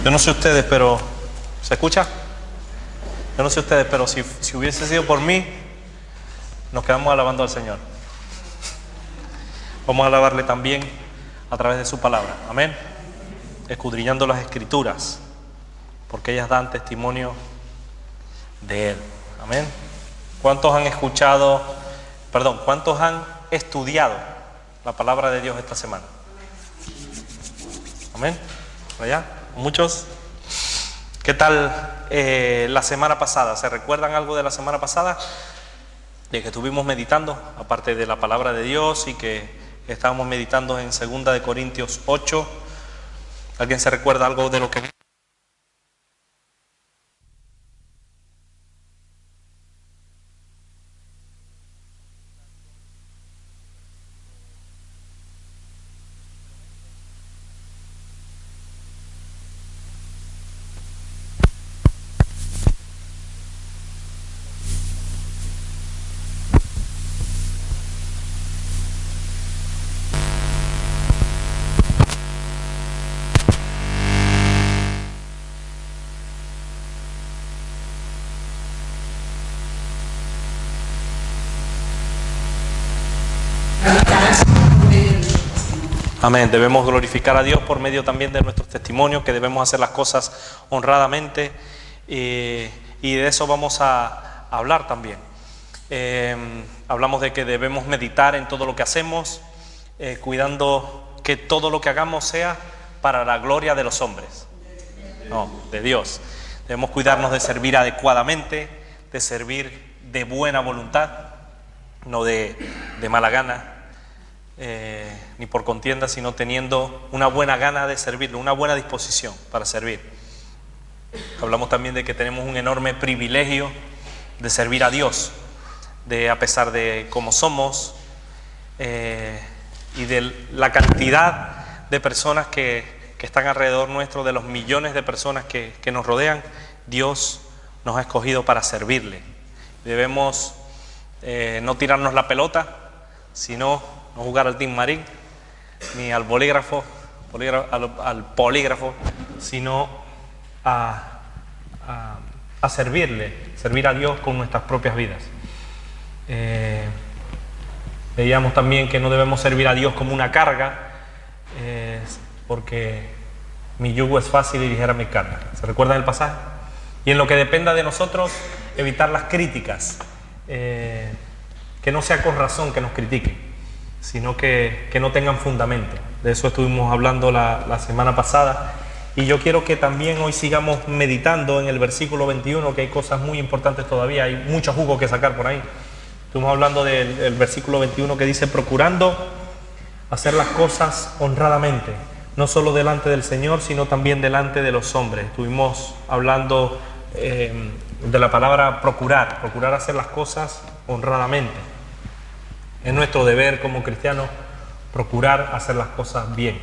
Yo no sé ustedes, pero ¿se escucha? Yo no sé ustedes, pero si hubiese sido por mí, nos quedamos alabando al Señor. Vamos a alabarle también a través de su palabra. Amén. Escudriñando las Escrituras, porque ellas dan testimonio de Él. Amén. ¿Cuántos han cuántos han estudiado la palabra de Dios esta semana? Amén. ¿Por allá? ¿Muchos? ¿Qué tal la semana pasada? ¿Se recuerdan algo de la semana pasada? De que estuvimos meditando, aparte de la palabra de Dios, y que estábamos meditando en 2 de Corintios 8. ¿Alguien se recuerda algo de lo que... Amén. Debemos glorificar a Dios por medio también de nuestros testimonios, que debemos hacer las cosas honradamente, y de eso vamos a hablar también. Hablamos de que debemos meditar en todo lo que hacemos, cuidando que todo lo que hagamos sea para la gloria de los hombres, no, de Dios. Debemos cuidarnos de servir adecuadamente, de servir de buena voluntad, no de mala gana. Ni por contienda, sino teniendo una buena gana de servirle, una buena disposición para servir. Hablamos también de que tenemos un enorme privilegio de servir a Dios, a pesar de cómo somos, y de la cantidad de personas que están alrededor nuestro, de los millones de personas que nos rodean. Dios nos ha escogido para servirle. Debemos no tirarnos la pelota, sino no jugar al Team Marín, ni al al polígrafo, sino a servir a Dios con nuestras propias vidas. Veíamos también que no debemos servir a Dios como una carga, porque mi yugo es fácil y ligera mi carga. ¿Se recuerdan el pasaje? Y en lo que dependa de nosotros, evitar las críticas, que no sea con razón que nos critiquen, sino que no tengan fundamento. De eso estuvimos hablando la semana pasada, y yo quiero que también hoy sigamos meditando en el versículo 21, que hay cosas muy importantes todavía, hay mucho jugo que sacar por ahí. Estuvimos hablando del versículo 21 que dice: procurando hacer las cosas honradamente, no solo delante del Señor, sino también delante de los hombres. Estuvimos hablando de la palabra procurar hacer las cosas honradamente. Es nuestro deber como cristianos procurar hacer las cosas bien,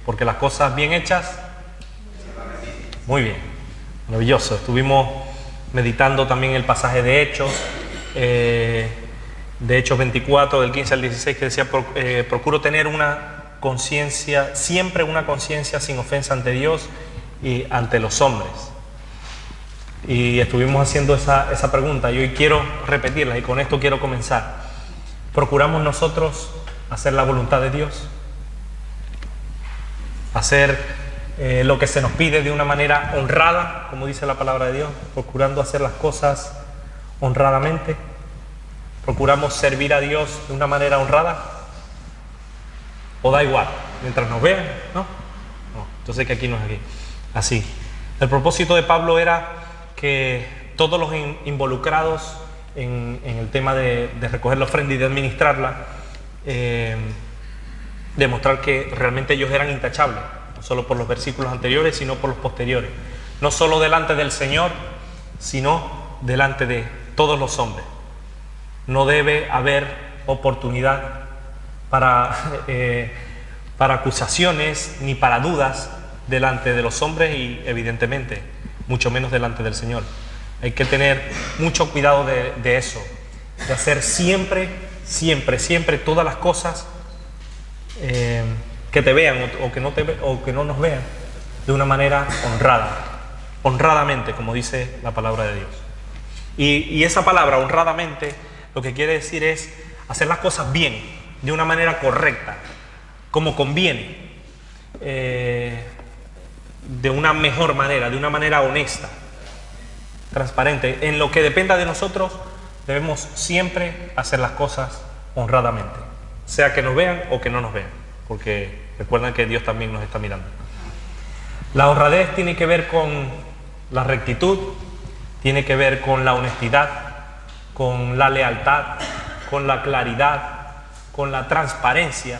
porque las cosas bien hechas, muy bien, maravilloso. Estuvimos meditando también el pasaje de Hechos 24, del 15 al 16, que decía: procuro tener una conciencia, siempre una conciencia sin ofensa ante Dios y ante los hombres. Y estuvimos haciendo esa pregunta, y hoy quiero repetirla, y con esto quiero comenzar. ¿Procuramos nosotros hacer la voluntad de Dios? Hacer lo que se nos pide de una manera honrada, como dice la palabra de Dios, procurando hacer las cosas honradamente. ¿Procuramos servir a Dios de una manera honrada? ¿O da igual? Mientras nos vean, ¿no? No, entonces que aquí no es aquí. Así. El propósito de Pablo era que todos los involucrados en el tema de recoger la ofrenda y de administrarla, demostrar que realmente ellos eran intachables, no solo por los versículos anteriores, sino por los posteriores. No solo delante del Señor, sino delante de todos los hombres. No debe haber oportunidad para acusaciones ni para dudas delante de los hombres, y evidentemente mucho menos delante del Señor. Hay que tener mucho cuidado de eso, de hacer siempre todas las cosas que te vean o que no nos vean, de una manera honrada, honradamente, como dice la palabra de Dios. Y esa palabra, honradamente, lo que quiere decir es hacer las cosas bien, de una manera correcta, como conviene, de una mejor manera, de una manera honesta, transparente. En lo que dependa de nosotros, debemos siempre hacer las cosas honradamente, sea que nos vean o que no nos vean, porque recuerden que Dios también nos está mirando. La honradez tiene que ver con la rectitud, tiene que ver con la honestidad, con la lealtad, con la claridad, con la transparencia.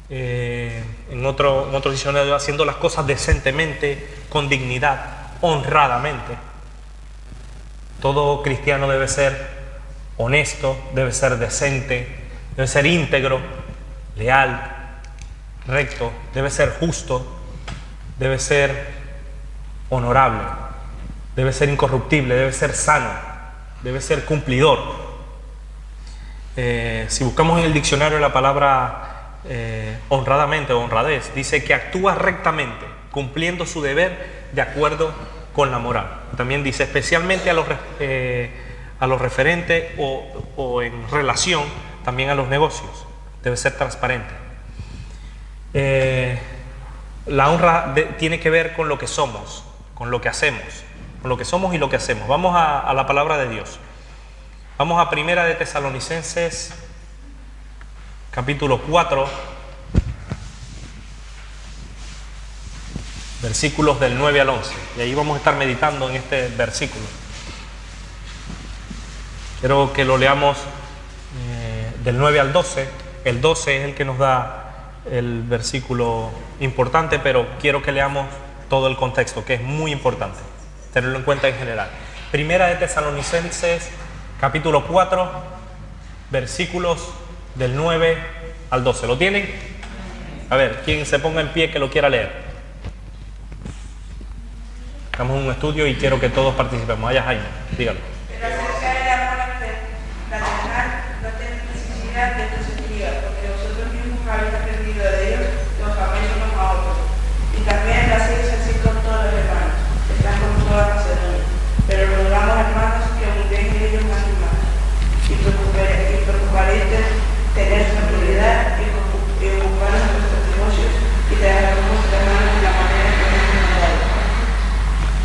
En otro diccionario, haciendo las cosas decentemente, con dignidad, honradamente. Todo cristiano debe ser honesto, debe ser decente, debe ser íntegro, leal, recto, debe ser justo, debe ser honorable, debe ser incorruptible, debe ser sano, debe ser cumplidor. Si buscamos en el diccionario la palabra honradamente o honradez, dice que actúa rectamente, cumpliendo su deber de acuerdo con la moral. También dice especialmente a los referentes o en relación también a los negocios. Debe ser transparente. La honra tiene que ver con lo que somos, con lo que hacemos, con lo que somos y lo que hacemos. Vamos a la palabra de Dios. Vamos a Primera de Tesalonicenses, capítulo 4, versículos del 9 al 11. Y ahí vamos a estar meditando en este versículo. Quiero que lo leamos del 9 al 12. El 12 es el que nos da el versículo importante, pero quiero que leamos todo el contexto, que es muy importante tenerlo en cuenta en general. Primera de Tesalonicenses, capítulo 4, versículos del 9 al 12. ¿Lo tienen? A ver, quien se ponga en pie que lo quiera leer. Estamos en un estudio y quiero que todos participemos. Vaya, Jaime, dígalo. Pero acerca del amor fraternal no tenéis necesidad de que se escriba, porque vosotros mismos habéis aprendido de ellos que os améis unos a otros. Y también lo hacéis así con todos los hermanos, que están con toda Macedonia. Pero rogamos, hermanos, que abundéis en ellos más y más, y preocuparéis de tener tranquilidad y ocuparos en vuestros negocios y trabajar con vuestras manos de la manera que os hemos mandado.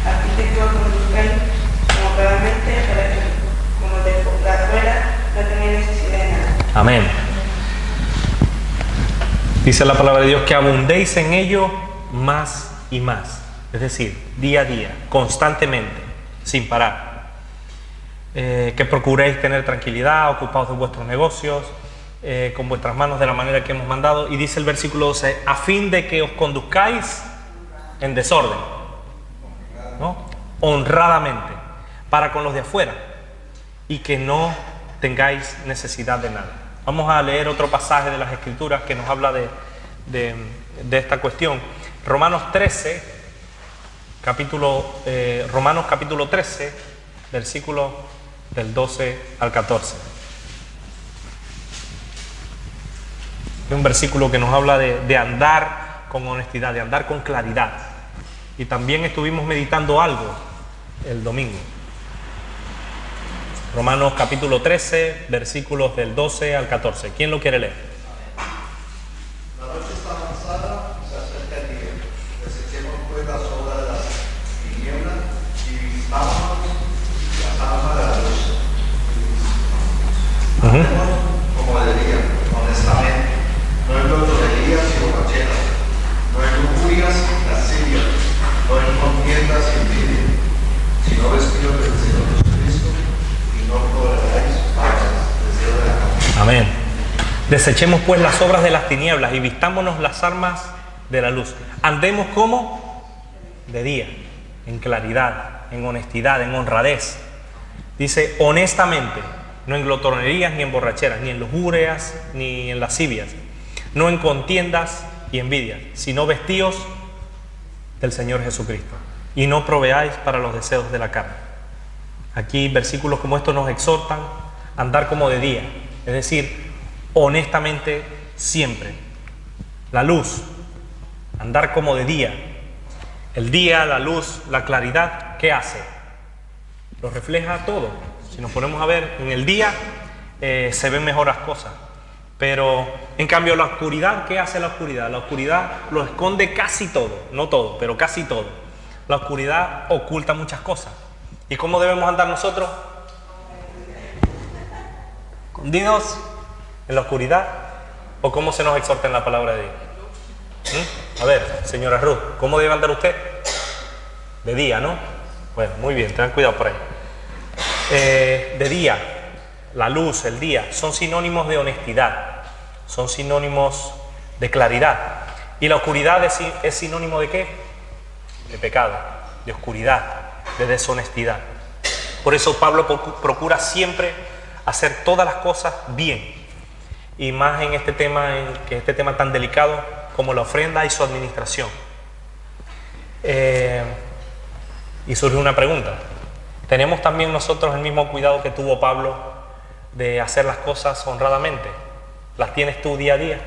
Aquí te quiero conduzcáis moderadamente para que, como de afuera, no tengáis necesidad de nada. Amén. Dice la palabra de Dios que abundéis en ello más y más. Es decir, día a día, constantemente, sin parar. Que procuréis tener tranquilidad, ocupados de vuestros negocios, con vuestras manos de la manera que hemos mandado. Y dice el versículo 12, a fin de que os conduzcáis en desorden, ¿no? Honradamente, para con los de afuera, y que no tengáis necesidad de nada. Vamos a leer otro pasaje de las Escrituras que nos habla de esta cuestión. Romanos capítulo 13, versículo del 12 al 14. Es un versículo que nos habla de andar con honestidad, de andar con claridad. Y también estuvimos meditando algo el domingo. Romanos capítulo 13, versículos del 12 al 14. ¿Quién lo quiere leer? La noche está avanzada, se acerca el día. Desechemos pues las obras de las tinieblas y vistámonos las armas de la luz. Andemos como de día, honestamente, no en glotonerías y borracheras, no en lujurias y lascivias, no en contiendas y envidia, sino vestidos del Señor Jesucristo, y no toleraréis para el deseo de la carne. Amén. Desechemos pues las obras de las tinieblas y vistámonos las armas de la luz. Andemos como de día, en claridad, en honestidad, en honradez. Dice honestamente, no en glotonerías ni en borracheras, ni en lujurias ni en lascivias, no en contiendas y envidias, sino vestidos del Señor Jesucristo, y no proveáis para los deseos de la carne. Aquí versículos como estos nos exhortan a andar como de día, es decir, honestamente siempre. La luz, andar como de día, El día, la luz, la claridad, ¿qué hace? Lo refleja todo. Si nos ponemos a ver, en el día se ven mejor las cosas. Pero en cambio la oscuridad, ¿qué hace la oscuridad? La oscuridad lo esconde casi todo, no todo, pero casi todo. La oscuridad oculta muchas cosas. ¿Y cómo debemos andar nosotros? ¿Escondidos en la oscuridad? ¿O cómo se nos exhorta en la palabra de Dios? A ver, señora Ruth, ¿cómo debe andar usted? De día, ¿no? Bueno, muy bien, tengan cuidado por ahí. De día. La luz, el día, son sinónimos de honestidad, son sinónimos de claridad. ¿Y la oscuridad es sinónimo de qué? De pecado, de oscuridad, de deshonestidad. Por eso Pablo procura siempre hacer todas las cosas bien. Y más en este tema tan delicado como la ofrenda y su administración. Y surge una pregunta. ¿Tenemos también nosotros el mismo cuidado que tuvo Pablo de hacer las cosas honradamente? ¿Las tienes tú día a día?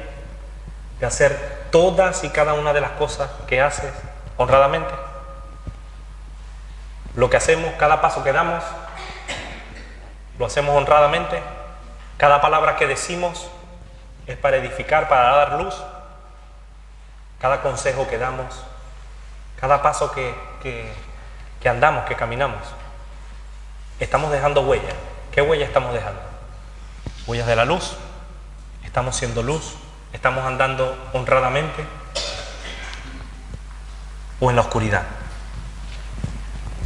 De hacer todas y cada una de las cosas que haces honradamente. Lo que hacemos, cada paso que damos, lo hacemos honradamente. Cada palabra que decimos es para edificar, para dar luz. Cada consejo que damos, cada paso que andamos, que caminamos, estamos dejando huella. ¿Qué huella estamos dejando? Huellas de la luz. Estamos siendo luz. Estamos andando honradamente. O en la oscuridad.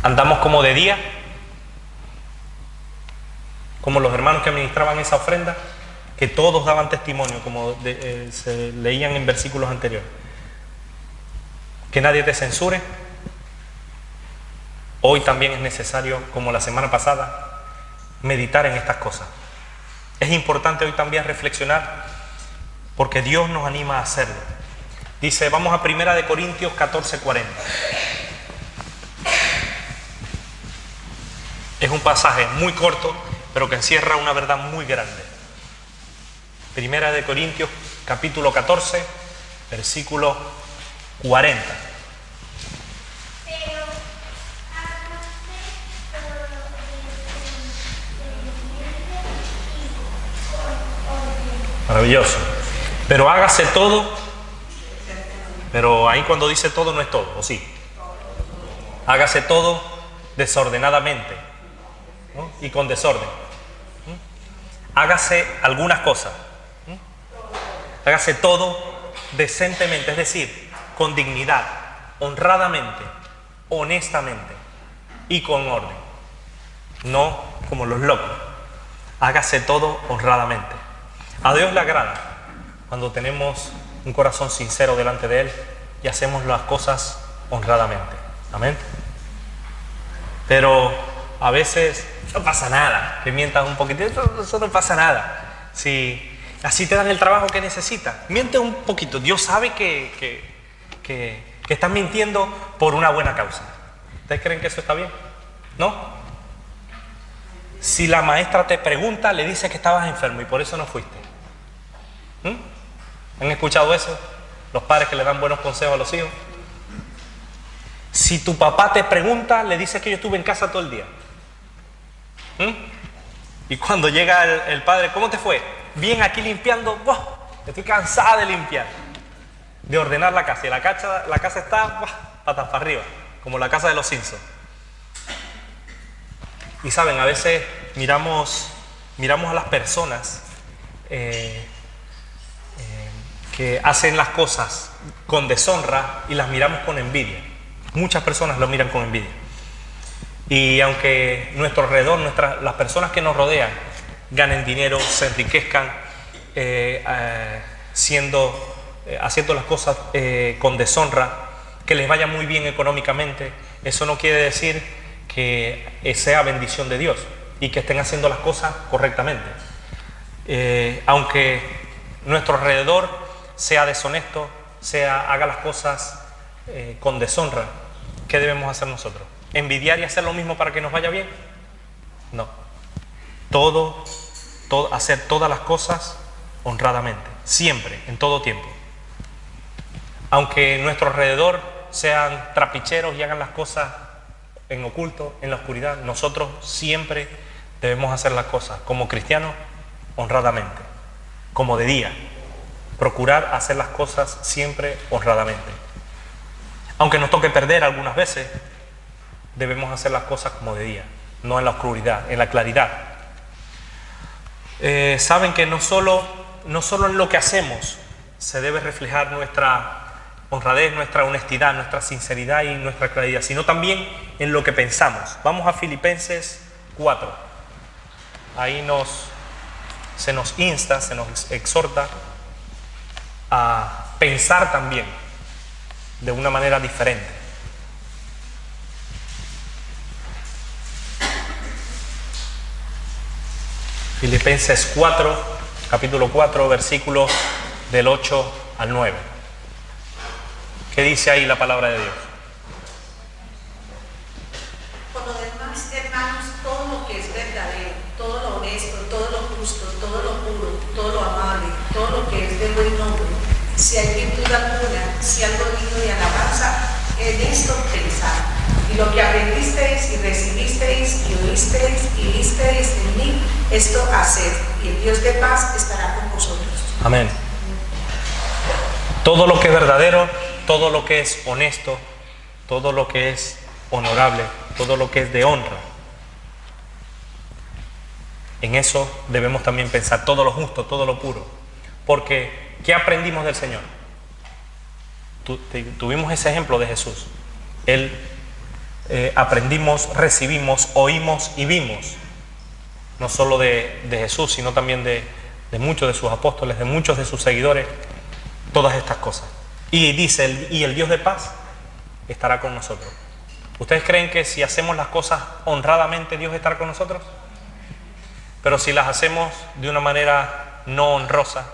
Andamos como de día, como los hermanos que administraban esa ofrenda, que todos daban testimonio, como se leían en versículos anteriores. Que nadie te censure. Hoy también es necesario, como la semana pasada, meditar en estas cosas. Es importante hoy también reflexionar, porque Dios nos anima a hacerlo. Dice, vamos a 1 Corintios 14:40. Es un pasaje muy corto, pero que encierra una verdad muy grande. 1 Corintios capítulo 14, versículo 40. Maravilloso. Pero hágase todo. Pero ahí cuando dice todo no es todo, ¿o sí? Hágase todo desordenadamente, ¿no? Y con desorden. Hágase algunas cosas. Hágase todo decentemente, es decir, con dignidad, honradamente, honestamente y con orden. No como los locos. Hágase todo honradamente. A Dios le agrada cuando tenemos un corazón sincero delante de Él y hacemos las cosas honradamente. Amén. Pero a veces no pasa nada, que mientas un poquitito, eso no pasa nada. Si así te dan el trabajo que necesitas, miente un poquito. Dios sabe que estás mintiendo por una buena causa. ¿Ustedes creen que eso está bien? ¿No? Si la maestra te pregunta, le dices que estabas enfermo y por eso no fuiste. ¿Han escuchado eso? Los padres que le dan buenos consejos a los hijos. Si tu papá te pregunta, le dices que yo estuve en casa todo el día. Y cuando llega el padre, ¿cómo te fue? Bien, aquí limpiando. ¡Buah! Estoy cansada de limpiar, de ordenar la casa. Y la casa está patas para arriba, como la casa de los Simpsons. Y saben, a veces miramos a las personas que hacen las cosas con deshonra y las miramos con envidia. Muchas personas lo miran con envidia. Y aunque nuestro alrededor, las personas que nos rodean, ganen dinero, se enriquezcan, haciendo las cosas con deshonra, que les vaya muy bien económicamente, eso no quiere decir que sea bendición de Dios y que estén haciendo las cosas correctamente. Aunque nuestro alrededor sea deshonesto, haga las cosas con deshonra, ¿qué debemos hacer nosotros? ¿Envidiar y hacer lo mismo para que nos vaya bien? No. Hacer todas las cosas honradamente, siempre, en todo tiempo. Aunque nuestro alrededor sean trapicheros y hagan las cosas en oculto, en la oscuridad. Nosotros siempre debemos hacer las cosas como cristianos honradamente, como de día. Procurar hacer las cosas siempre honradamente. Aunque nos toque perder algunas veces, debemos hacer las cosas como de día, no en la oscuridad, en la claridad. Saben que no solo en lo que hacemos se debe reflejar nuestra honradez, nuestra honestidad, nuestra sinceridad y nuestra claridad, sino también en lo que pensamos. Vamos a Filipenses 4. Ahí se nos insta, se nos exhorta a pensar también de una manera diferente. Filipenses 4, capítulo 4, versículos del 8 al 9. ¿Qué dice ahí la palabra de Dios? Por lo demás, hermanos, todo lo que es verdadero, todo lo honesto, todo lo justo, todo lo puro, todo lo amable, todo lo que es de buen nombre, si hay virtud alguna, si algo digno de alabanza, en esto pensad. Y lo que aprendisteis y recibisteis y oísteis y visteis en mí, esto haced, y el Dios de paz estará con vosotros. Amén. Todo lo que es verdadero, todo lo que es honesto, todo lo que es honorable, todo lo que es de honra, en eso debemos también pensar, todo lo justo, todo lo puro. Porque, ¿qué aprendimos del Señor? Tuvimos ese ejemplo de Jesús. Él aprendimos, recibimos, oímos y vimos, no solo de Jesús, sino también de muchos de sus apóstoles, de muchos de sus seguidores, todas estas cosas. Y dice, y el Dios de paz estará con nosotros. ¿Ustedes creen que si hacemos las cosas honradamente, Dios estará con nosotros? Pero si las hacemos de una manera no honrosa,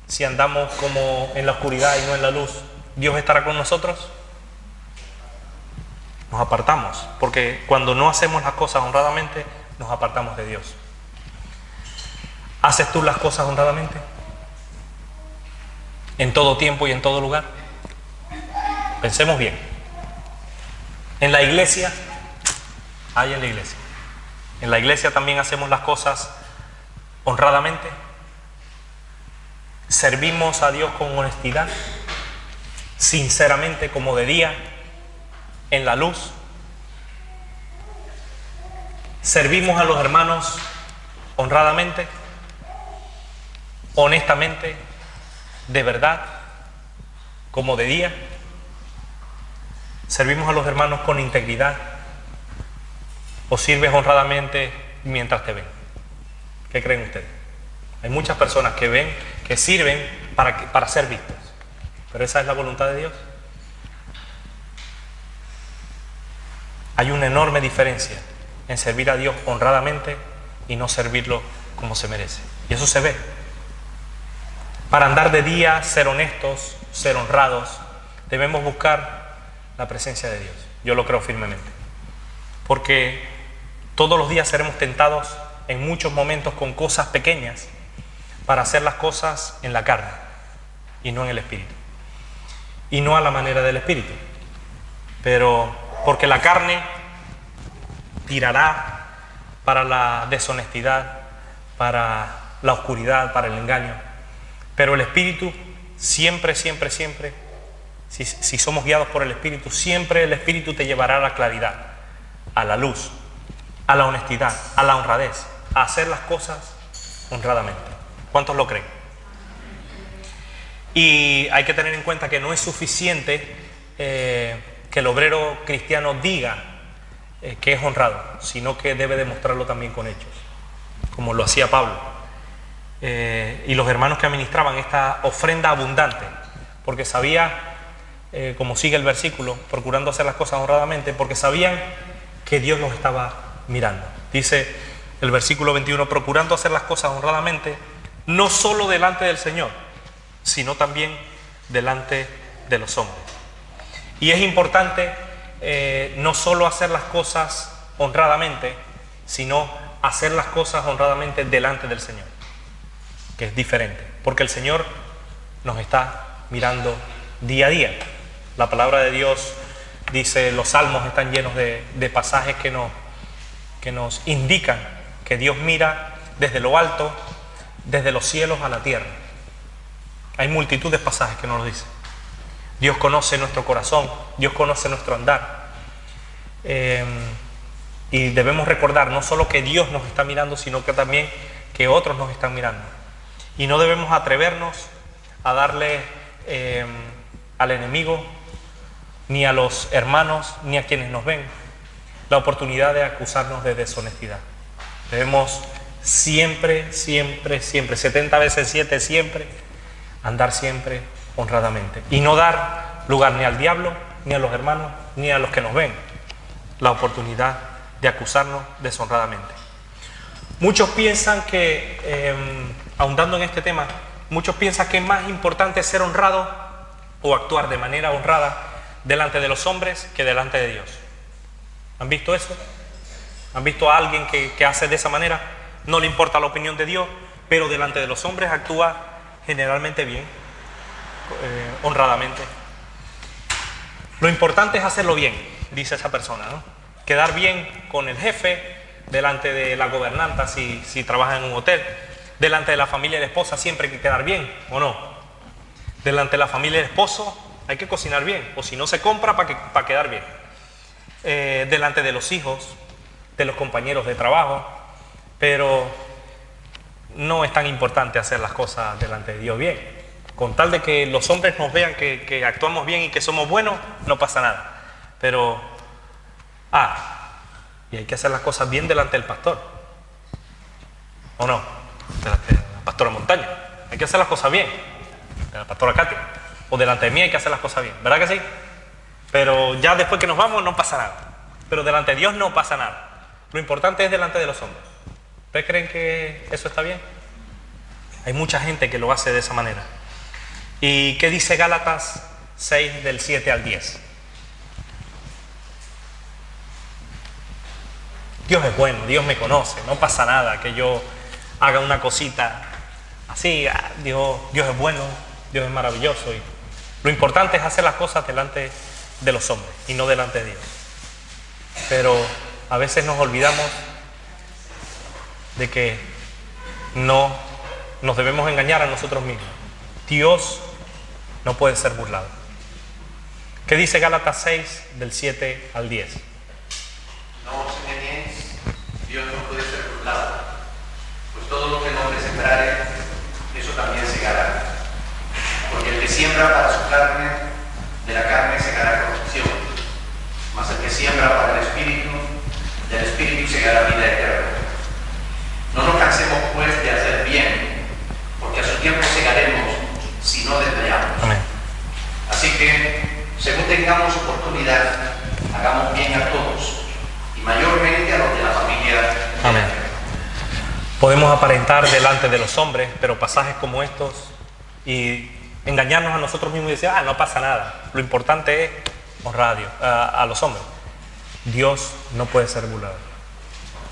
si andamos como en la oscuridad y no en la luz, ¿Dios estará con nosotros? Nos apartamos, porque cuando no hacemos las cosas honradamente, nos apartamos de Dios. ¿Haces tú las cosas honradamente? ¿En todo tiempo y en todo lugar? Pensemos bien. En la iglesia, en la iglesia también hacemos las cosas honradamente. Servimos a Dios con honestidad, sinceramente, como de día, en la luz. Servimos a los hermanos honradamente, honestamente, de verdad, como de día. Servimos a los hermanos con integridad, o sirves honradamente mientras te ven. ¿Qué creen ustedes? Hay muchas personas que ven, que sirven para ser vistos, pero esa es la voluntad de Dios. Hay una enorme diferencia en servir a Dios honradamente y no servirlo como se merece. Y eso se ve. Para andar de día, ser honestos, ser honrados, debemos buscar la presencia de Dios. Yo lo creo firmemente. Porque todos los días seremos tentados en muchos momentos con cosas pequeñas para hacer las cosas en la carne y no en el espíritu. Y no a la manera del espíritu. Pero porque la carne tirará para la deshonestidad, para la oscuridad, para el engaño. Pero el espíritu siempre, si somos guiados por el espíritu, siempre el espíritu te llevará a la claridad, a la luz, a la honestidad, a la honradez, a hacer las cosas honradamente. ¿Cuántos lo creen? Y hay que tener en cuenta que no es suficiente que el obrero cristiano diga que es honrado, sino que debe demostrarlo también con hechos, como lo hacía Pablo y los hermanos que administraban esta ofrenda abundante, porque sabía, como sigue el versículo, procurando hacer las cosas honradamente, porque sabían que Dios los estaba mirando. Dice el versículo 21, procurando hacer las cosas honradamente, no solo delante del Señor, sino también delante de los hombres. Y es importante no solo hacer las cosas honradamente, sino hacer las cosas honradamente delante del Señor, que es diferente, porque el Señor nos está mirando día a día. La palabra de Dios dice, los salmos están llenos de pasajes que nos indican que Dios mira desde lo alto, desde los cielos a la tierra. Hay multitud de pasajes que nos lo dicen. Dios conoce nuestro corazón, Dios conoce nuestro andar. Y debemos recordar no solo que Dios nos está mirando, sino que también que otros nos están mirando. Y no debemos atrevernos a darle al enemigo, ni a los hermanos, ni a quienes nos ven, la oportunidad de acusarnos de deshonestidad. Debemos siempre, 70 veces 7, siempre, andar siempre honradamente. Y no dar lugar ni al diablo, ni a los hermanos, ni a los que nos ven, la oportunidad de acusarnos deshonradamente. Muchos piensan que, ahondando en este tema, muchos piensan que es más importante ser honrado o actuar de manera honrada delante de los hombres que delante de Dios. ¿Han visto eso? ¿Han visto a alguien que hace de esa manera? No le importa la opinión de Dios, pero delante de los hombres actúa generalmente bien, honradamente. Lo importante es hacerlo bien, dice esa persona, ¿no? Quedar bien con el jefe, delante de la gobernanta si trabaja en un hotel, delante de la familia y la esposa siempre hay que quedar bien, ¿o no? Delante de la familia y el esposo hay que cocinar bien, o si no se compra para quedar bien. Delante de los hijos, de los compañeros de trabajo, pero no es tan importante hacer las cosas delante de Dios bien. Con tal de que los hombres nos vean que actuamos bien y que somos buenos, no pasa nada. Pero, y hay que hacer las cosas bien delante del pastor, ¿o no? Delante de la pastora Montaña, hay que hacer las cosas bien, de la pastora Katia, o delante de mí hay que hacer las cosas bien, ¿verdad que sí? Pero ya después que nos vamos no pasa nada, pero delante de Dios no pasa nada. Lo importante es delante de los hombres. ¿Ustedes creen que eso está bien? Hay mucha gente que lo hace de esa manera. ¿Y qué dice Gálatas 6 del 7 al 10? Dios es bueno, Dios me conoce, no pasa nada que yo haga una cosita así. Dios es bueno, Dios es maravilloso. Y lo importante es hacer las cosas delante de los hombres y no delante de Dios. Pero a veces nos olvidamos de que no nos debemos engañar a nosotros mismos. Dios no puede ser burlado. ¿Qué dice Gálatas 6 del 7 al 10? No os engañéis, Dios no puede ser burlado, pues todo lo que el hombre sembrare, eso también segará. Porque el que siembra para su carne, de la carne segará corrupción, mas el que siembra para el Espíritu, del Espíritu segará vida eterna. No nos cansemos pues de hacer bien, porque a su tiempo segaremos si no desmayamos. Amén. Así que, según tengamos oportunidad, hagamos bien a todos, y mayormente a los de la familia. Amén. Podemos aparentar delante de los hombres, pero pasajes como estos y engañarnos a nosotros mismos y decir, no pasa nada. Lo importante es honrar a Dios, a los hombres. Dios no puede ser burlado.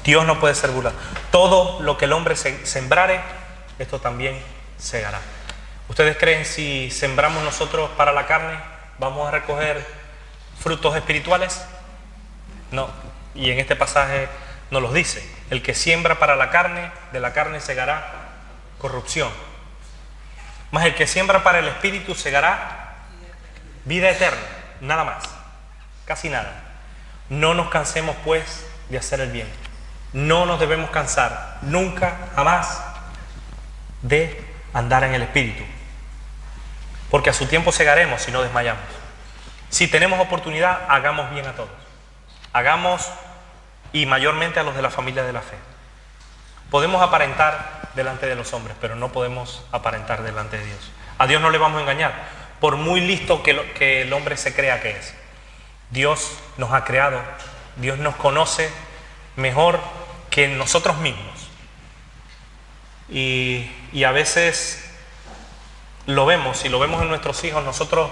Dios no puede ser burlado. Todo lo que el hombre sembrare, esto también segará. ¿Ustedes creen si sembramos nosotros para la carne, vamos a recoger frutos espirituales? No. Y en este pasaje nos los dice. El que siembra para la carne, de la carne segará corrupción. Mas el que siembra para el Espíritu segará vida eterna. Nada más. Casi nada. No nos cansemos pues de hacer el bien. No nos debemos cansar nunca, jamás, de andar en el Espíritu. Porque a su tiempo segaremos si no desmayamos. Si tenemos oportunidad, hagamos bien a todos. Hagamos, y mayormente a los de la familia de la fe. Podemos aparentar delante de los hombres, pero no podemos aparentar delante de Dios. A Dios no le vamos a engañar, por muy listo que el hombre se crea que es. Dios nos ha creado, Dios nos conoce mejor que nosotros mismos. Y a veces lo vemos, y lo vemos en nuestros hijos. Nosotros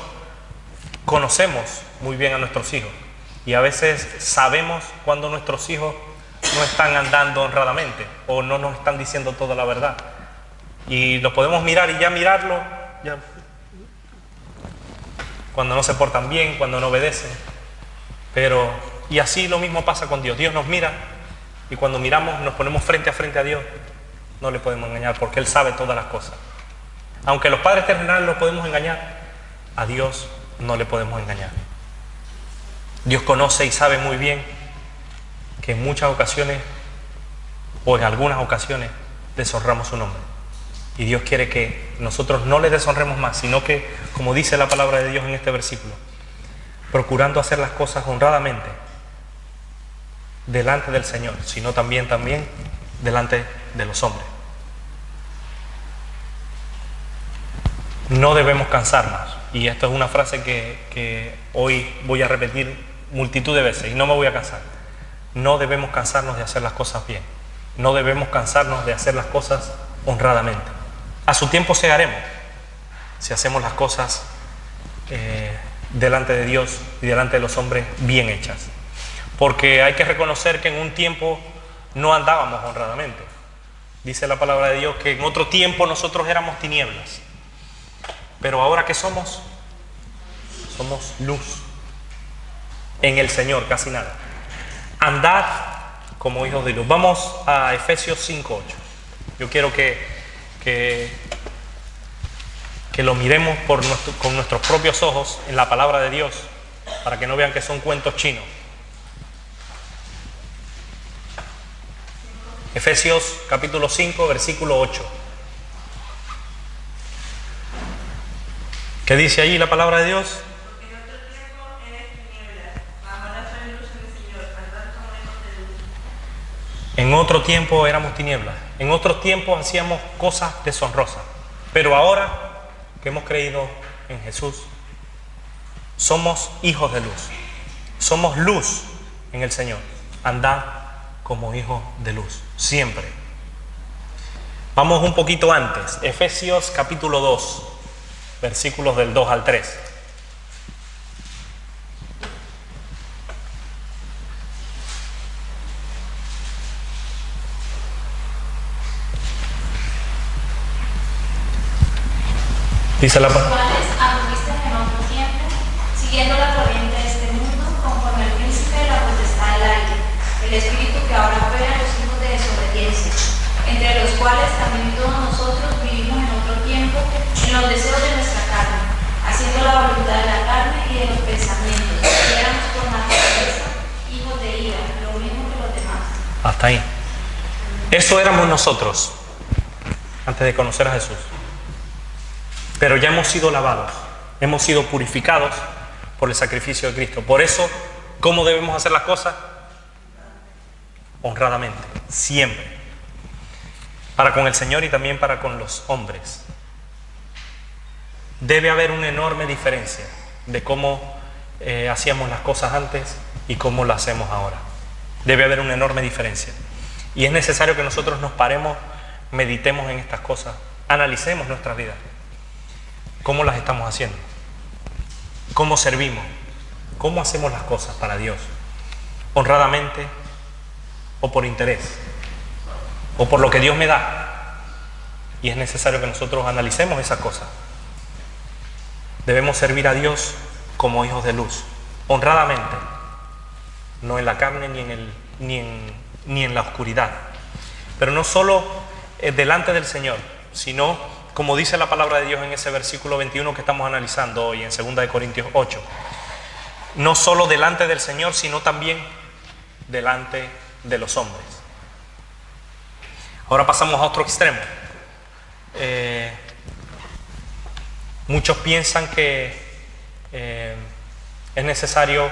conocemos muy bien a nuestros hijos. Y a veces sabemos cuando nuestros hijos no están andando honradamente o no nos están diciendo toda la verdad. Y lo podemos mirar y ya mirarlo, cuando no se portan bien, cuando no obedecen. Y así lo mismo pasa con Dios. Dios nos mira y cuando miramos, nos ponemos frente a frente a Dios, no le podemos engañar porque Él sabe todas las cosas. Aunque los padres terrenales los podemos engañar, a Dios no le podemos engañar. Dios conoce y sabe muy bien que en muchas ocasiones o en algunas ocasiones deshonramos su nombre. Y Dios quiere que nosotros no le deshonremos más, sino que, como dice la palabra de Dios en este versículo, procurando hacer las cosas honradamente delante del Señor, sino también delante de los hombres. No debemos cansarnos, y esta es una frase que hoy voy a repetir multitud de veces y no me voy a cansar. No debemos cansarnos de hacer las cosas bien, no debemos cansarnos de hacer las cosas honradamente. A su tiempo segaremos si hacemos las cosas delante de Dios y delante de los hombres bien hechas, porque hay que reconocer que en un tiempo no andábamos honradamente. Dice la palabra de Dios que en otro tiempo nosotros éramos tinieblas, pero ahora que somos luz en el Señor, casi nada. Andad como hijos de luz. Vamos a Efesios 5:8. Yo quiero que lo miremos con nuestros propios ojos en la palabra de Dios, para que no vean que son cuentos chinos. Efesios capítulo 5, versículo 8. ¿Qué dice allí la palabra de Dios? Porque en otro tiempo eres tinieblas, mas ahora sois luz en el Señor, andad como hijos de luz. En otro tiempo éramos tinieblas, en otros tiempos hacíamos cosas deshonrosas, pero ahora que hemos creído en Jesús, somos hijos de luz, somos luz en el Señor. Andad como hijos de luz, siempre. Vamos un poquito antes, Efesios capítulo 2, versículos del 2 al 3. Dice la palabra. Cuales anduviste en otro tiempo, siguiendo la corriente de este mundo, conforme al príncipe de la potestad del aire, el espíritu que ahora opera en los hijos de desobediencia, entre los cuales también todos nosotros vivimos en otro tiempo, en los deseos de nuestra carne, haciendo la voluntad de la carne y de los pensamientos, y éramos por naturaleza hijos de ira, lo mismo que los demás. Hasta ahí. Eso éramos nosotros antes de conocer a Jesús. Pero ya hemos sido lavados, hemos sido purificados por el sacrificio de Cristo. Por eso, ¿cómo debemos hacer las cosas? Honradamente, siempre. Para con el Señor y también para con los hombres. Debe haber una enorme diferencia de cómo hacíamos las cosas antes y cómo las hacemos ahora. Debe haber una enorme diferencia. Y es necesario que nosotros nos paremos, meditemos en estas cosas, analicemos nuestras vidas. ¿Cómo las estamos haciendo? ¿Cómo servimos? ¿Cómo hacemos las cosas para Dios? ¿Honradamente o por interés? ¿O por lo que Dios me da? Y es necesario que nosotros analicemos esas cosas. Debemos servir a Dios como hijos de luz, honradamente, no en la carne ni en la oscuridad. Pero no solo delante del Señor, sino como dice la palabra de Dios en ese versículo 21 que estamos analizando hoy en 2 Corintios 8. No solo delante del Señor, sino también delante de los hombres. Ahora pasamos a otro extremo. Muchos piensan que es necesario,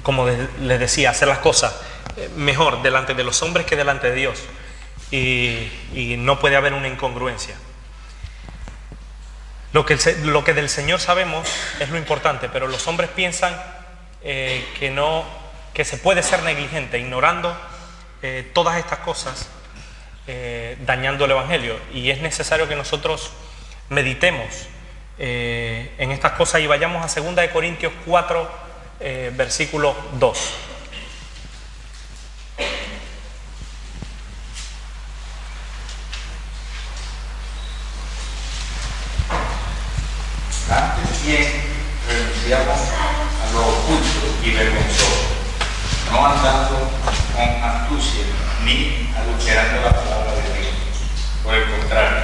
como les decía, hacer las cosas mejor delante de los hombres que delante de Dios. Y no puede haber una incongruencia. Lo que del Señor sabemos es lo importante, pero los hombres piensan que se puede ser negligente, ignorando todas estas cosas, dañando el Evangelio. Y es necesario que nosotros meditemos en estas cosas y vayamos a 2 Corintios 4, versículo 2. Antes bien, oculto y vergonzoso, no andando con astucia ni adulterando la palabra de Dios. Por el contrario,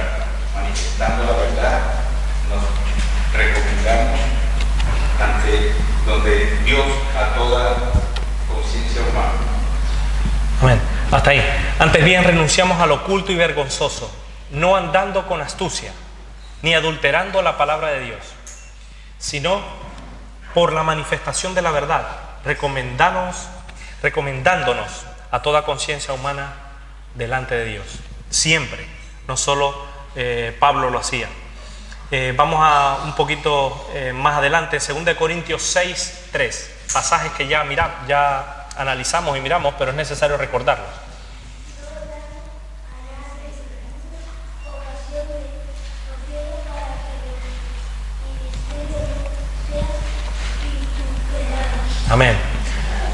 manifestando la verdad, nos recomendamos ante donde Dios a toda conciencia humana. Amén. Hasta ahí. Antes bien renunciamos al oculto y vergonzoso, no andando con astucia, ni adulterando la palabra de Dios, sino por la manifestación de la verdad, recomendándonos a toda conciencia humana delante de Dios. Siempre, no solo Pablo lo hacía. Vamos a un poquito más adelante, 2 Corintios 6, 3, pasajes que ya analizamos y miramos, pero es necesario recordarlos. Amén.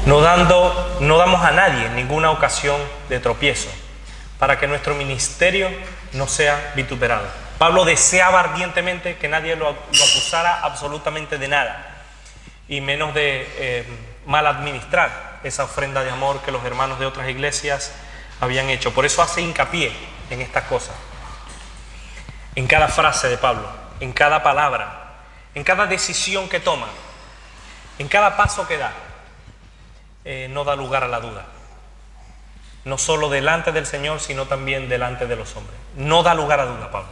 No damos a nadie ninguna ocasión de tropiezo, para que nuestro ministerio no sea vituperado. Pablo deseaba ardientemente que nadie lo acusara absolutamente de nada, y menos de mal administrar esa ofrenda de amor que los hermanos de otras iglesias habían hecho. Por eso hace hincapié en estas cosas, en cada frase de Pablo, en cada palabra, en cada decisión que toma, en cada paso que da. No da lugar a la duda, no solo delante del Señor, sino también delante de los hombres. No da lugar a duda, Pablo,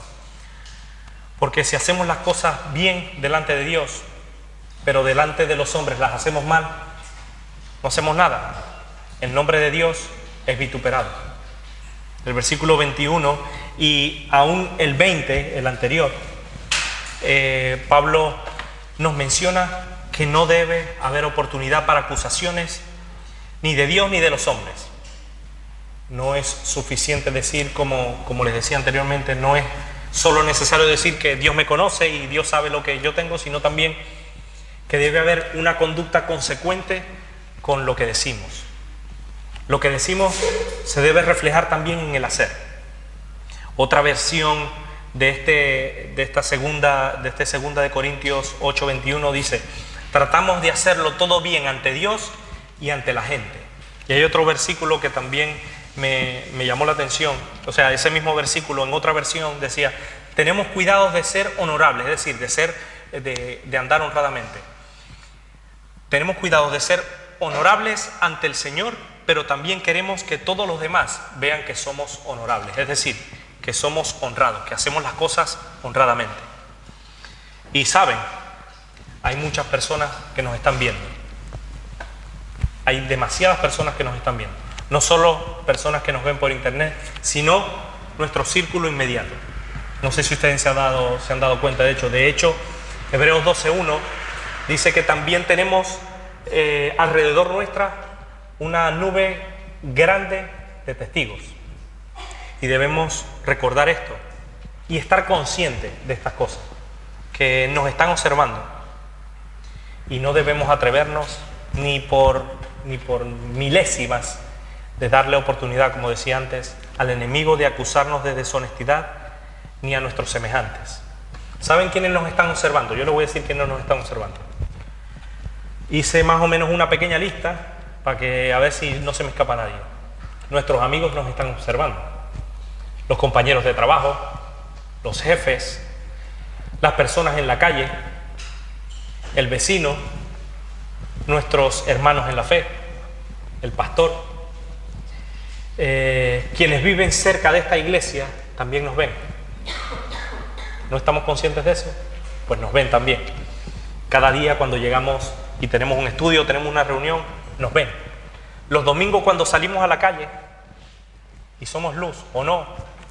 porque si hacemos las cosas bien delante de Dios, pero delante de los hombres las hacemos mal, no hacemos nada. El nombre de Dios es vituperado. El versículo 21 y aún el 20, el anterior, Pablo nos menciona que no debe haber oportunidad para acusaciones ni de Dios ni de los hombres. No es suficiente decir, como les decía anteriormente, no es solo necesario decir que Dios me conoce y Dios sabe lo que yo tengo, sino también que debe haber una conducta consecuente con lo que decimos. Lo que decimos se debe reflejar también en el hacer. Otra versión de esta segunda de Corintios 8:21 dice: tratamos de hacerlo todo bien ante Dios y ante la gente. Y hay otro versículo que también me llamó la atención. O sea, ese mismo versículo en otra versión decía: tenemos cuidado de ser honorables, es decir, de andar honradamente. Tenemos cuidado de ser honorables ante el Señor, pero también queremos que todos los demás vean que somos honorables, es decir, que somos honrados, que hacemos las cosas honradamente. Y saben, hay muchas personas que nos están viendo. Hay demasiadas personas que nos están viendo. No solo personas que nos ven por internet, sino nuestro círculo inmediato. No sé si ustedes se han dado cuenta de hecho. De hecho, Hebreos 12:1 dice que también tenemos alrededor nuestra una nube grande de testigos. Y debemos recordar esto y estar conscientes de estas cosas, que nos están observando. Y no debemos atrevernos ni por milésimas de darle oportunidad, como decía antes, al enemigo de acusarnos de deshonestidad, ni a nuestros semejantes. ¿Saben quiénes nos están observando? Yo les voy a decir quiénes nos están observando. Hice más o menos una pequeña lista para que a ver si no se me escapa nadie. Nuestros amigos nos están observando, los compañeros de trabajo, los jefes, las personas en la calle, el vecino, nuestros hermanos en la fe, el pastor, quienes viven cerca de esta iglesia también nos ven. ¿No estamos conscientes de eso? Pues nos ven también. Cada día cuando llegamos y tenemos un estudio, tenemos una reunión, nos ven. Los domingos cuando salimos a la calle y somos luz o no,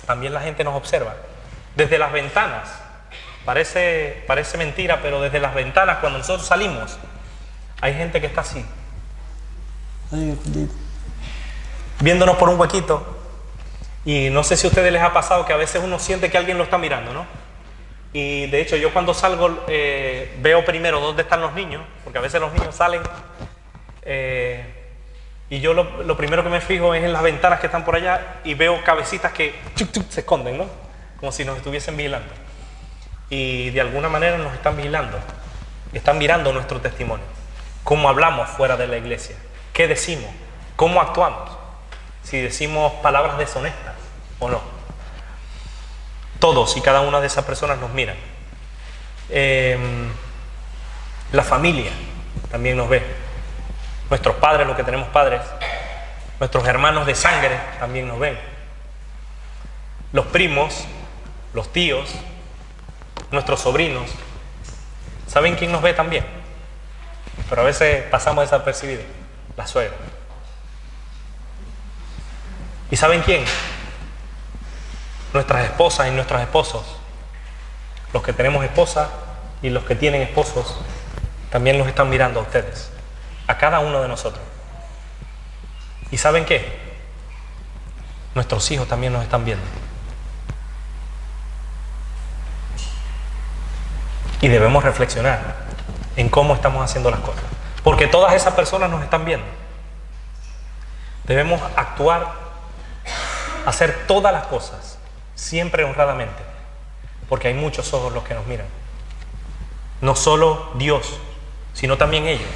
también la gente nos observa. Desde las ventanas, parece mentira, pero desde las ventanas cuando nosotros salimos, hay gente que está así, viéndonos por un huequito. Y no sé si a ustedes les ha pasado que a veces uno siente que alguien lo está mirando, ¿no? Y de hecho yo cuando salgo veo primero dónde están los niños, porque a veces los niños salen y yo lo primero que me fijo es en las ventanas que están por allá y veo cabecitas que se esconden, ¿no? Como si nos estuviesen vigilando. Y de alguna manera nos están vigilando, están mirando nuestro testimonio. cómo hablamos fuera de la iglesia, qué decimos, cómo actuamos, si decimos palabras deshonestas o no. Todos y cada una de esas personas nos miran. La familia también nos ve. Nuestros padres, los que tenemos padres, nuestros hermanos de sangre también nos ven. Los primos, los tíos, nuestros sobrinos. ¿Saben quién nos ve también? Pero a veces pasamos desapercibidos. La suegra. ¿Y saben quién? Nuestras esposas y nuestros esposos. Los que tenemos esposas y los que tienen esposos también los están mirando a ustedes, a cada uno de nosotros. ¿Y saben qué? Nuestros hijos también nos están viendo. Y debemos reflexionar en cómo estamos haciendo las cosas, porque todas esas personas nos están viendo. Debemos actuar, hacer todas las cosas siempre honradamente, porque hay muchos ojos los que nos miran. No solo Dios, sino también ellos,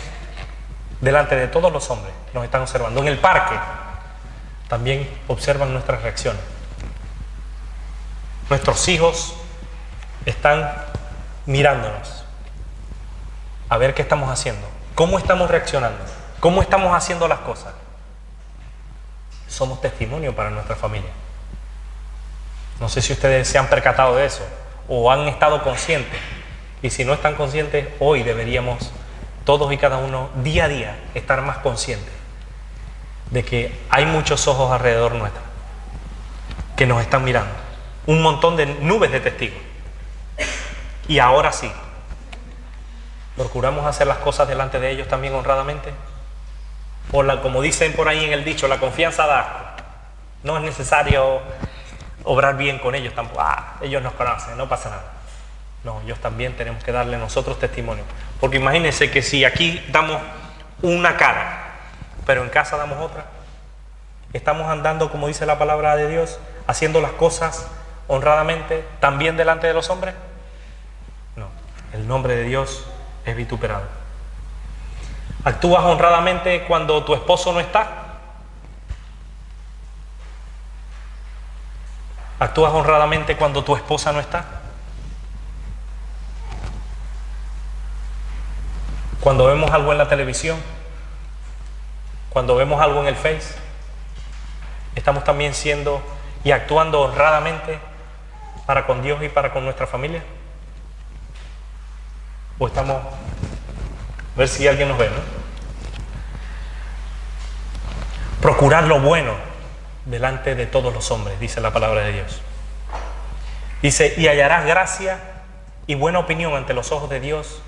delante de todos los hombres, nos están observando. En el parque también observan nuestras reacciones. Nuestros hijos están mirándonos a ver qué estamos haciendo, cómo estamos reaccionando, cómo estamos haciendo las cosas. Somos testimonio para nuestra familia. No sé si ustedes se han percatado de eso o han estado conscientes, y si no están conscientes, hoy deberíamos todos y cada uno día a día estar más conscientes de que hay muchos ojos alrededor nuestro que nos están mirando, un montón de nubes de testigos. Y ahora sí, ¿procuramos hacer las cosas delante de ellos también honradamente? O como dicen por ahí en el dicho, la confianza da asco. No es necesario obrar bien con ellos tampoco. Ellos nos conocen, no pasa nada. No, ellos también tenemos que darle nosotros testimonio. Porque imagínense que si aquí damos una cara, pero en casa damos otra, estamos andando, como dice la palabra de Dios, haciendo las cosas honradamente, también delante de los hombres. No, el nombre de Dios es vituperado. ¿Actúas honradamente cuando tu esposo no está? ¿Actúas honradamente cuando tu esposa no está? Cuando vemos algo en la televisión, cuando vemos algo en el Face, ¿estamos también siendo y actuando honradamente para con Dios y para con nuestra familia? ¿O estamos a ver si alguien nos ve, ¿no? Procurar lo bueno delante de todos los hombres, dice la palabra de Dios. Dice, y hallarás gracia y buena opinión ante los ojos de Dios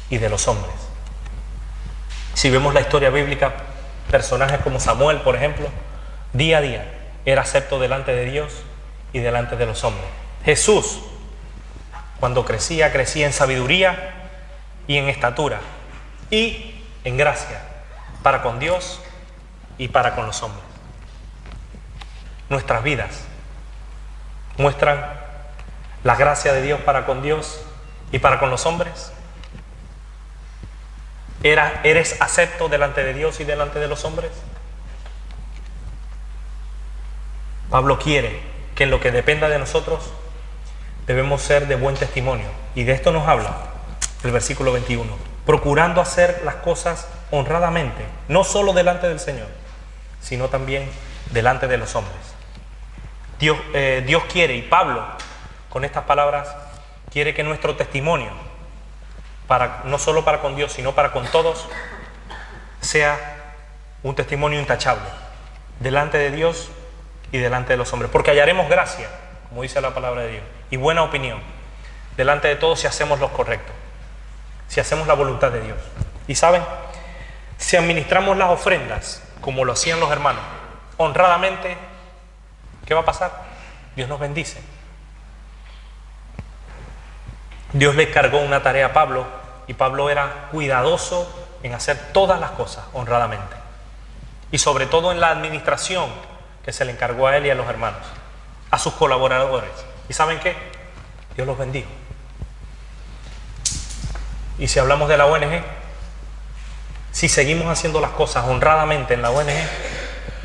y de los hombres. Si vemos la historia bíblica, personajes como Samuel, por ejemplo, día a día era acepto delante de Dios y delante de los hombres. Jesús, cuando crecía en sabiduría y en estatura y en gracia para con Dios y para con los hombres. Nuestras vidas muestran la gracia de Dios para con Dios y para con los hombres. ¿Eres acepto delante de Dios y delante de los hombres? Pablo quiere que en lo que dependa de nosotros debemos ser de buen testimonio. Y de esto nos habla el versículo 21. Procurando hacer las cosas honradamente, no solo delante del Señor, sino también delante de los hombres. Dios quiere, y Pablo con estas palabras quiere que nuestro testimonio, no solo para con Dios, sino para con todos, sea un testimonio intachable delante de Dios y delante de los hombres, porque hallaremos gracia, como dice la palabra de Dios, y buena opinión delante de todos si hacemos lo correcto, si hacemos la voluntad de Dios. Y saben, si administramos las ofrendas como lo hacían los hermanos, honradamente, ¿qué va a pasar? Dios nos bendice. Dios le cargó una tarea a Pablo, y Pablo era cuidadoso en hacer todas las cosas honradamente, y sobre todo en la administración que se le encargó a él y a los hermanos, a sus colaboradores. ¿Y saben qué? Dios los bendijo. Y si hablamos de la ONG, si seguimos haciendo las cosas honradamente en la ONG,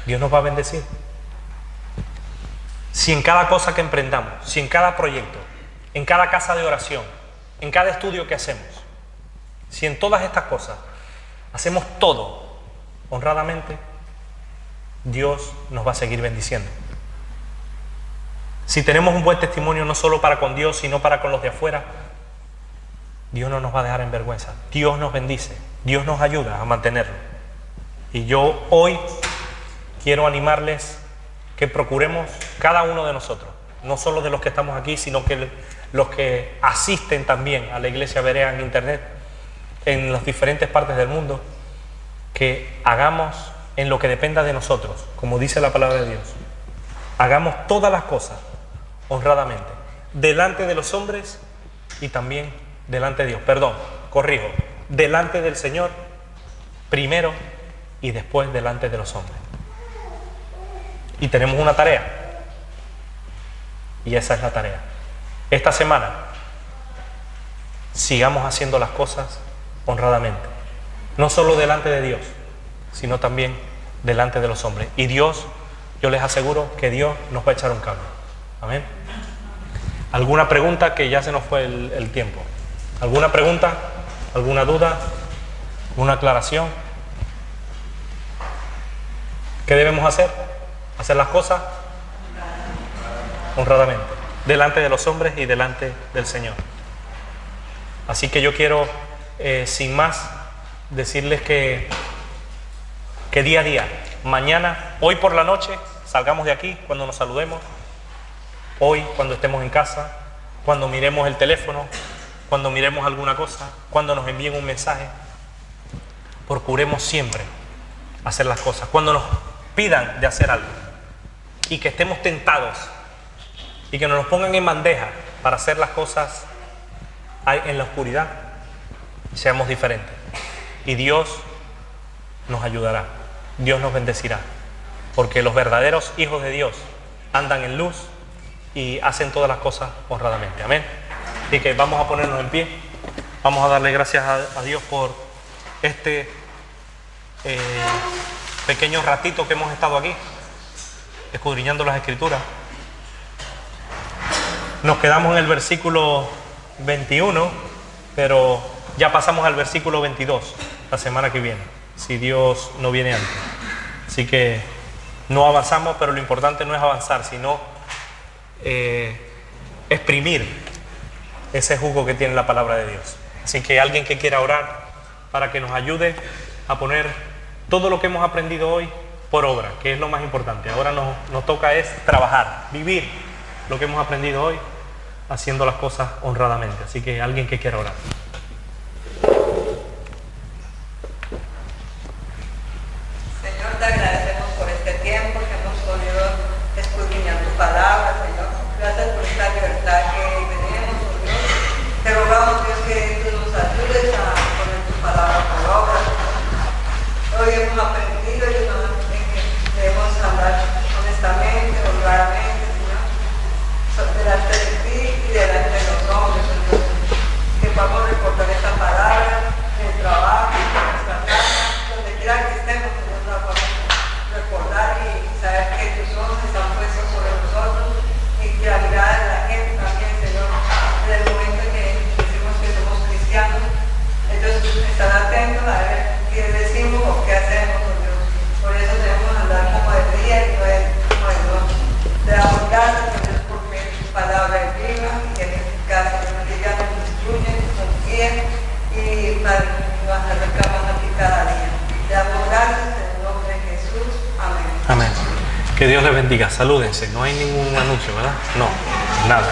Dios nos va a bendecir. Si en cada cosa que emprendamos, si en cada proyecto, en cada casa de oración, en cada estudio que hacemos, si en todas estas cosas hacemos todo honradamente, Dios nos va a seguir bendiciendo. Si tenemos un buen testimonio no solo para con Dios, sino para con los de afuera, Dios no nos va a dejar en vergüenza. Dios nos bendice, Dios nos ayuda a mantenerlo. Y yo hoy quiero animarles que procuremos cada uno de nosotros, no solo de los que estamos aquí, sino que los que asisten también a la Iglesia Berea en internet, en las diferentes partes del mundo, que hagamos en lo que dependa de nosotros, como dice la palabra de Dios, hagamos todas las cosas honradamente, delante de los hombres y también delante de Dios. Perdón, corrijo, delante del Señor primero y después delante de los hombres. Y tenemos una tarea, y esa es la tarea. Esta semana sigamos haciendo las cosas honradamente, no solo delante de Dios, sino también delante de los hombres. Y Dios, yo les aseguro que Dios nos va a echar un cambio. Amén. ¿Alguna pregunta? Que ya se nos fue el tiempo. ¿Alguna pregunta? ¿Alguna duda? ¿Una aclaración? ¿Qué debemos hacer? Hacer las cosas honradamente, delante de los hombres y delante del Señor. Así que yo quiero, sin más, decirles que día a día, mañana, hoy por la noche, salgamos de aquí, cuando nos saludemos, hoy cuando estemos en casa, cuando miremos el teléfono, cuando miremos alguna cosa, cuando nos envíen un mensaje, procuremos siempre hacer las cosas. Cuando nos pidan de hacer algo y que estemos tentados y que nos pongan en bandeja para hacer las cosas en la oscuridad, seamos diferentes. Y Dios nos ayudará, Dios nos bendecirá, porque los verdaderos hijos de Dios andan en luz y hacen todas las cosas honradamente. Amén. Así que vamos a ponernos en pie, vamos a darle gracias a Dios por este pequeño ratito que hemos estado aquí escudriñando las Escrituras. Nos quedamos en el versículo 21, pero ya pasamos al versículo 22 la semana que viene, si Dios no viene antes. Así que no avanzamos, pero lo importante no es avanzar, sino exprimir ese jugo que tiene la palabra de Dios. Así que alguien que quiera orar para que nos ayude a poner todo lo que hemos aprendido hoy por obra, que es lo más importante. Ahora nos toca es trabajar, vivir lo que hemos aprendido hoy, haciendo las cosas honradamente. Así que alguien que quiera orar. Señor, te agradecemos por este tiempo que hemos podido escudriñar tu palabra, Señor. Gracias por esta libertad que tenemos, Dios. Te rogamos, Dios, que tú nos ayudes a poner tu palabra por obra. Hoy hemos aprendido y debemos hablar honestamente, honradamente, Señor, delante de ti y delante de los hombres, Señor. Que podamos recordar esta palabra en el trabajo, en nuestra casa, donde quiera que estemos, Señor, la podamos recordar y saber que tus ojos están puestos sobre nosotros y que la mirada de la gente también, Señor, en el momento en que decimos que somos cristianos, ellos están atentos a ver qué decimos o qué hacemos, Dios. Por eso debemos andar como de día y no como de noche. Te damos gracias, Señor, porque tu palabra es viva y es eficaz, Señor, que ya nos instruyen, nos guíen y nos acercamos a ti cada día. Te damos gracias en el nombre de Jesús. Amén. Amén. Que Dios les bendiga. Salúdense. No hay ningún anuncio, ¿verdad? No, nada.